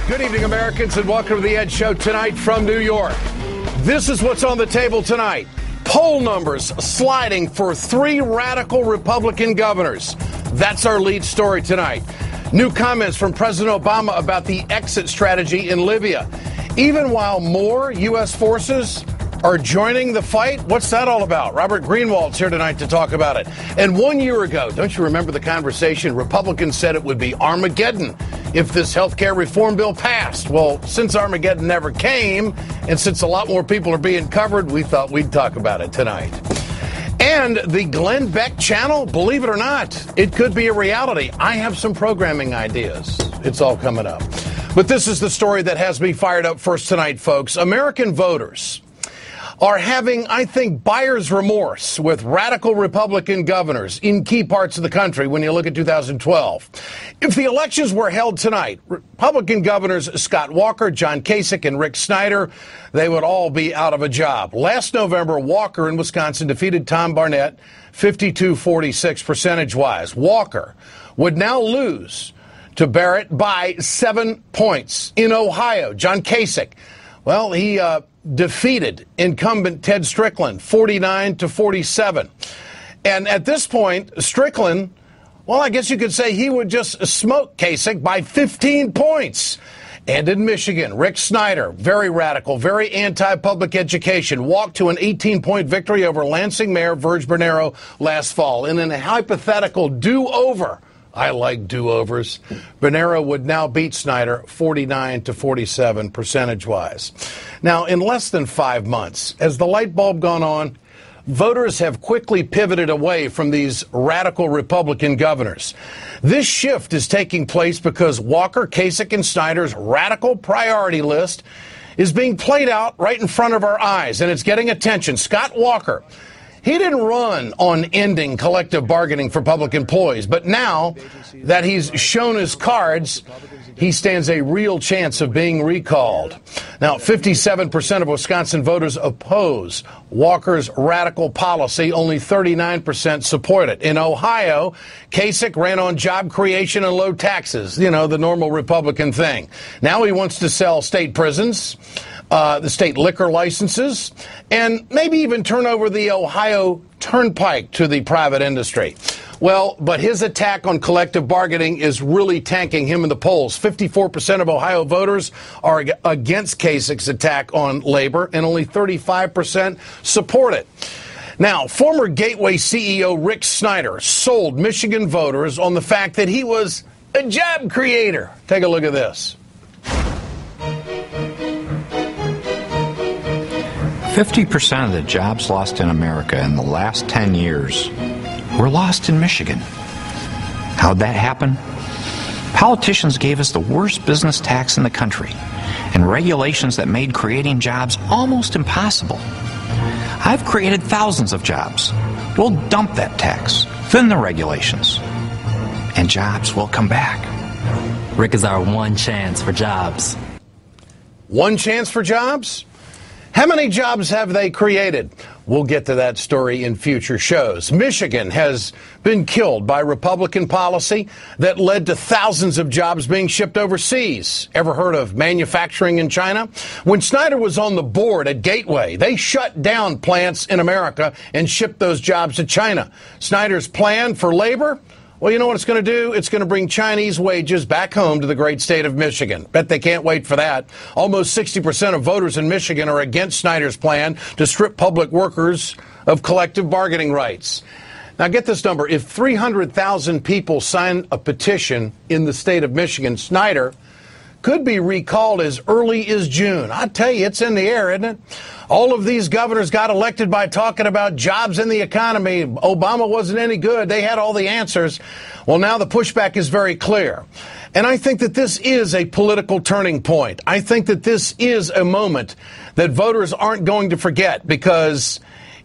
Good evening, Americans, and welcome to The Ed Show tonight from New York. This is what's on the table tonight. Poll numbers sliding for 3 radical Republican governors. That's our lead story tonight. New comments from President Obama about the exit strategy in Libya. Even while more U.S. forces are joining the fight, what's that all about? Robert Greenwald's here tonight to talk about it. And 1 year ago, don't you remember the conversation? Republicans said it would be Armageddon if this health care reform bill passed. Well, since Armageddon never came, and since a lot more people are being covered, we thought we'd talk about it tonight. And the Glenn Beck channel, believe it or not, it could be a reality. I have some programming ideas. It's all coming up. But this is the story that has me fired up first tonight, folks. American voters are having, I think, buyer's remorse with radical Republican governors in key parts of the country when you look at 2012. If the elections were held tonight, Republican governors Scott Walker, John Kasich, and Rick Snyder, they would all be out of a job. Last November, Walker in Wisconsin defeated Tom Barnett 52-46 percentage-wise. Walker would now lose to Barrett by 7 points. In Ohio, John Kasich, well, he defeated incumbent Ted Strickland 49-47. And at this point, Strickland, well, I guess you could say he would just smoke Kasich by 15 points. And in Michigan, Rick Snyder, very radical, very anti-public education, walked to an 18-point victory over Lansing Mayor Verge Bernero last fall. In a hypothetical do-over, I like do-overs, Bernero would now beat Snyder 49-47 percentage-wise. Now, in less than 5 months, has the light bulb gone on? Voters have quickly pivoted away from these radical Republican governors. This shift is taking place because Walker, Kasich, and Snyder's radical priority list is being played out right in front of our eyes, and it's getting attention. Scott Walker, he didn't run on ending collective bargaining for public employees, but now that he's shown his cards, he stands a real chance of being recalled. Now, 57% of Wisconsin voters oppose Walker's radical policy. Only 39% support it. In Ohio, Kasich ran on job creation and low taxes, you know, the normal Republican thing. Now he wants to sell state prisons, the state liquor licenses, and maybe even turn over the Ohio Turnpike to the private industry. Well, but his attack on collective bargaining is really tanking him in the polls. 54% of Ohio voters are against Kasich's attack on labor, and only 35% support it. Now, former Gateway CEO Rick Snyder sold Michigan voters on the fact that he was a job creator. Take a look at this. 50% of the jobs lost in America in the last 10 years were lost in Michigan. How'd that happen? Politicians gave us the worst business tax in the country and regulations that made creating jobs almost impossible. I've created thousands of jobs. We'll dump that tax, thin the regulations, and jobs will come back. Rick is our one chance for jobs. One chance for jobs? How many jobs have they created? We'll get to that story in future shows. Michigan has been killed by Republican policy that led to thousands of jobs being shipped overseas. Ever heard of manufacturing in China? When Snyder was on the board at Gateway, they shut down plants in America and shipped those jobs to China. Snyder's plan for labor? Well, you know what it's going to do? It's going to bring Chinese wages back home to the great state of Michigan. Bet they can't wait for that. Almost 60% of voters in Michigan are against Snyder's plan to strip public workers of collective bargaining rights. Now, get this number. If 300,000 people sign a petition in the state of Michigan, Snyder could be recalled as early as June. I tell you, it's in the air, isn't it? All of these governors got elected by talking about jobs in the economy. Obama wasn't any good. They had all the answers. Well, now the pushback is very clear. And I think that this is a political turning point. I think that this is a moment that voters aren't going to forget because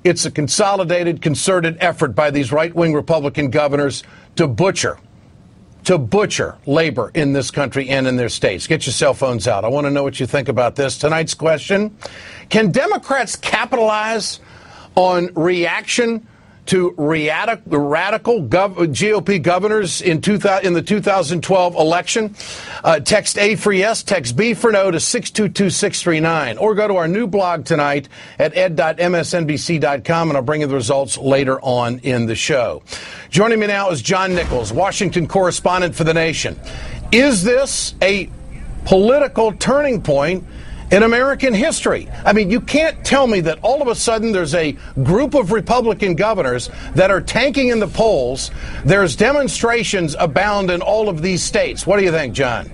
it's a consolidated, concerted effort by these right-wing Republican governors to butcher labor in this country and in their states. Get your cell phones out. I want to know what you think about this. Tonight's question: can Democrats capitalize on reaction to radical GOP governors in the 2012 election? Text A for yes, text B for no to 622-639, or go to our new blog tonight at ed.msnbc.com, and I'll bring you the results later on in the show. Joining me now is John Nichols, Washington correspondent for The Nation. Is this a political turning point in American history? I mean, you can't tell me that all of a sudden there's a group of Republican governors that are tanking in the polls. There's demonstrations abound in all of these states. What do you think, John?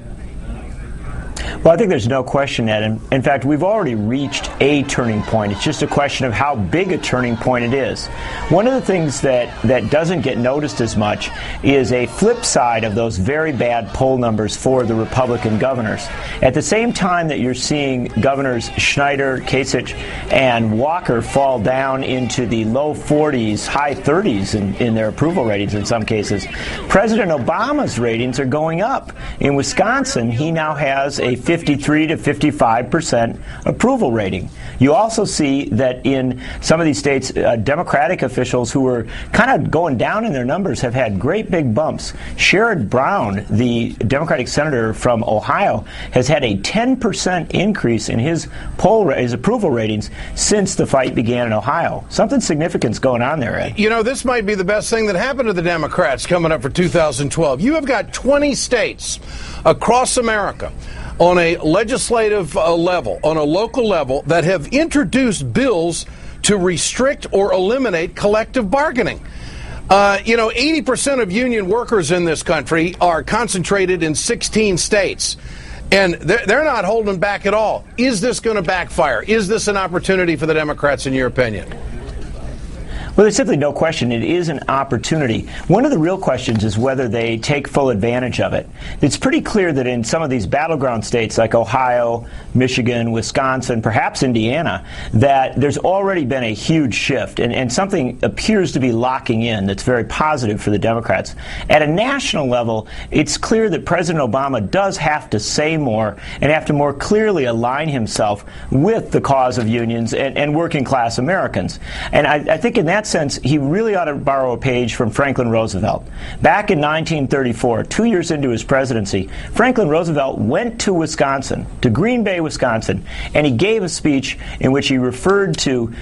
Well, I think there's no question, Ed. In fact, we've already reached a turning point. It's just a question of how big a turning point it is. One of the things that doesn't get noticed as much is a flip side of those very bad poll numbers for the Republican governors. At the same time that you're seeing Governors Schneider, Kasich, and Walker fall down into the low 40s, high 30s in their approval ratings in some cases, President Obama's ratings are going up. In Wisconsin, he now has a 53 to 55% approval rating. You also see that in some of these states, Democratic officials who were kind of going down in their numbers have had great big bumps. Sherrod Brown, the Democratic senator from Ohio, has had a 10% increase in his approval ratings since the fight began in Ohio. Something significant's going on there, Ed. You know, this might be the best thing that happened to the Democrats coming up for 2012. You have got 20 states across America on a legislative level, on a local level, that have introduced bills to restrict or eliminate collective bargaining. 80% of union workers in this country are concentrated in 16 states. And they're not holding back at all. Is this going to backfire? Is this an opportunity for the Democrats, in your opinion? Well, there's simply no question it is an opportunity. One of the real questions is whether they take full advantage of it. It's pretty clear that in some of these battleground states like Ohio, Michigan, Wisconsin, perhaps Indiana, that there's already been a huge shift, and something appears to be locking in that's very positive for the Democrats. At a national level, it's clear that President Obama does have to say more and have to more clearly align himself with the cause of unions and working class Americans. And I think in that sense, he really ought to borrow a page from Franklin Roosevelt. Back in 1934, 2 years into his presidency, Franklin Roosevelt went to Wisconsin, to Green Bay, Wisconsin, and he gave a speech in which he referred to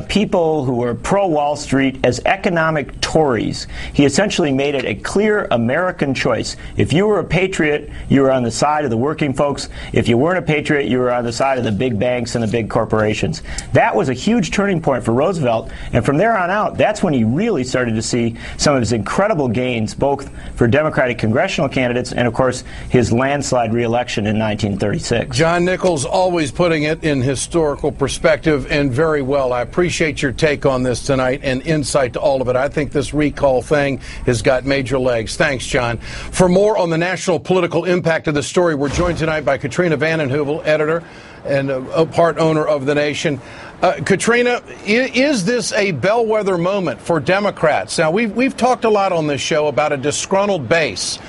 people who were pro-Wall Street as economic Tories. He essentially made it a clear American choice. If you were a patriot, you were on the side of the working folks. If you weren't a patriot, you were on the side of the big banks and the big corporations. That was a huge turning point for Roosevelt, and from there on out, that's when he really started to see some of his incredible gains, both for Democratic congressional candidates and, of course, his landslide re-election in 1936. John Nichols, always putting it in historical perspective, and very well. I appreciate your take on this tonight and insight to all of it. I think this recall thing has got major legs. Thanks, John. For more on the national political impact of the story, we're joined tonight by Katrina vanden Heuvel, editor and a part owner of The Nation. Katrina, is this a bellwether moment for Democrats? Now, we've talked a lot on this show about a disgruntled base,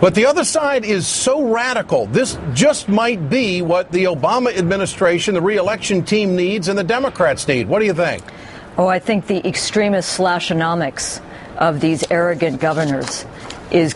but the other side is so radical. This just might be what the Obama administration, the re-election team needs and the Democrats need. What do you think? Oh, I think the extremist slashonomics of these arrogant governors is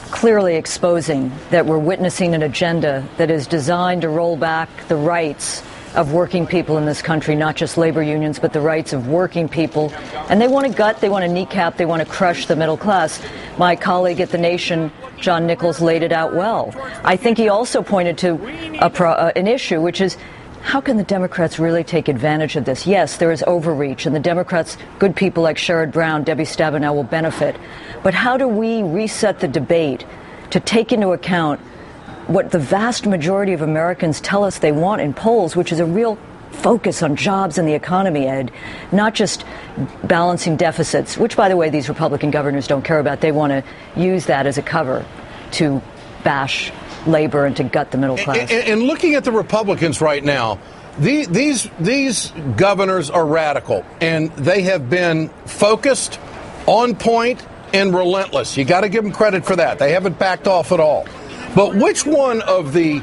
clearly exposing that we're witnessing an agenda that is designed to roll back the rights of working people in this country, not just labor unions, but the rights of working people. And they want to gut, they want to kneecap, they want to crush the middle class. My colleague at The Nation, John Nichols, laid it out well. I think he also pointed to an issue, which is, how can the Democrats really take advantage of this? Yes, there is overreach, and the Democrats, good people like Sherrod Brown, Debbie Stabenow, will benefit. But how do we reset the debate to take into account what the vast majority of Americans tell us they want in polls, which is a real focus on jobs and the economy, Ed, not just balancing deficits, which, by the way, these Republican governors don't care about. They want to use that as a cover to bash labor and to gut the middle class. And looking at the Republicans right now, these governors are radical, and they have been focused, on point, and relentless. You got to give them credit for that. They haven't backed off at all. But which one of the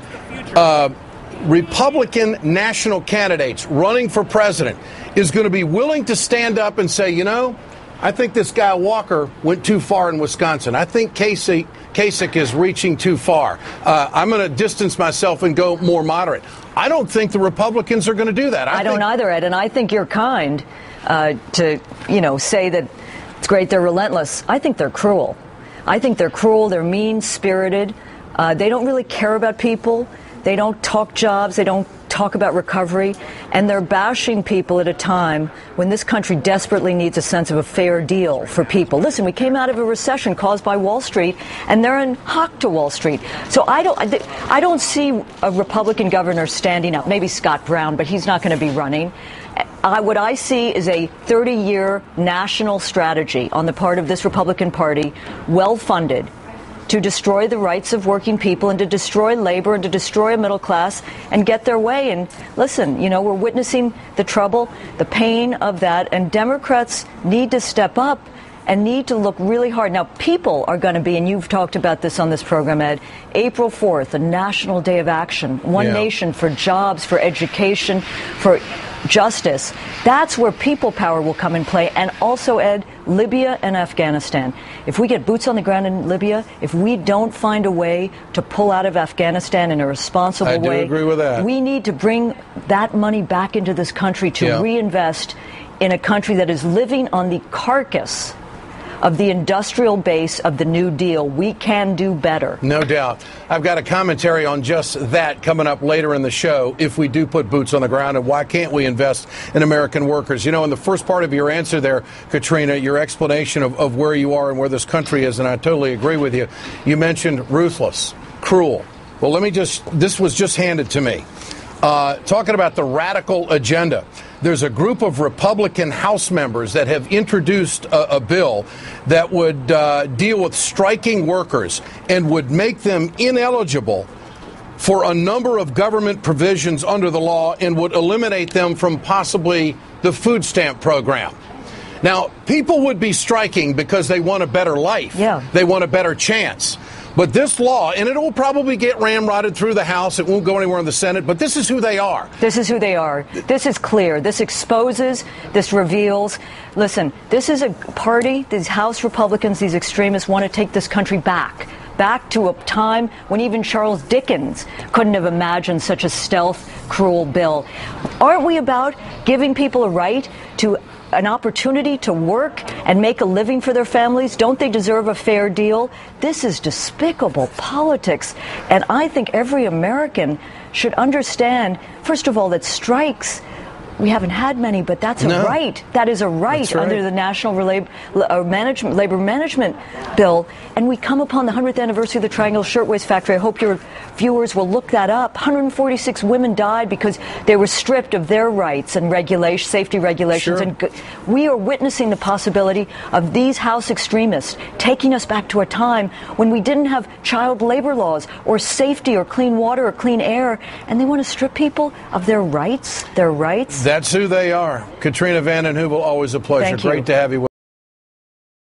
Republican national candidates running for president is going to be willing to stand up and say, you know, I think this guy Walker went too far in Wisconsin. I think Kasich is reaching too far. I'm going to distance myself and go more moderate. I don't think the Republicans are going to do that. I don't either, Ed, and I think you're kind to, say that it's great they're relentless. I think they're cruel. I think they're cruel. They're mean-spirited. They don't really care about people. They don't talk jobs. They don't talk about recovery. And they're bashing people at a time when this country desperately needs a sense of a fair deal for people. Listen, we came out of a recession caused by Wall Street, and they're in hock to Wall Street. So I don't see a Republican governor standing up. Maybe Scott Brown, but he's not going to be running. What I see is a 30-year national strategy on the part of this Republican Party, well-funded, to destroy the rights of working people and to destroy labor and to destroy a middle class and get their way. And listen, we're witnessing the trouble, the pain of that, and Democrats need to step up and need to look really hard. Now, people are going to be, and you've talked about this on this program, Ed, April 4th, a national day of action, one nation for jobs, for education, for justice. That's where people power will come in play. And also, Ed, Libya and Afghanistan. If we get boots on the ground in Libya, if we don't find a way to pull out of Afghanistan in a responsible way, I do agree with that. We need to bring that money back into this country to reinvest in a country that is living on the carcass of the industrial base of the New Deal. We can do better. No doubt. I've got a commentary on just that coming up later in the show. If we do put boots on the ground, and why can't we invest in American workers? In the first part of your answer there, Katrina, your explanation of where you are and where this country is, and I totally agree with you. You mentioned ruthless, cruel. Well, this was just handed to me. Talking about the radical agenda. There's a group of Republican House members that have introduced a bill that would deal with striking workers and would make them ineligible for a number of government provisions under the law and would eliminate them from possibly the food stamp program. Now, people would be striking because they want a better life. Yeah. They want a better chance. But this law, and it will probably get ramrodded through the House. It won't go anywhere in the Senate. But this is who they are. This is who they are. This is clear. This exposes. This reveals. Listen, this is a party, these House Republicans, these extremists want to take this country back to a time when even Charles Dickens couldn't have imagined such a stealth, cruel bill. Aren't we about giving people a right to an opportunity to work and make a living for their families? Don't they deserve a fair deal? This is despicable politics. And I think every American should understand, first of all, that strikes, we haven't had many, but that's a right. That is a right under the National Labor Management Bill. And we come upon the 100th anniversary of the Triangle Shirtwaist Factory. I hope your viewers will look that up. 146 women died because they were stripped of their rights and safety regulations. Sure. And we are witnessing the possibility of these House extremists taking us back to a time when we didn't have child labor laws or safety or clean water or clean air. And they want to strip people of their rights. That's who they are. Katrina vanden Heuvel, always a pleasure. Thank you. Great to have you with us.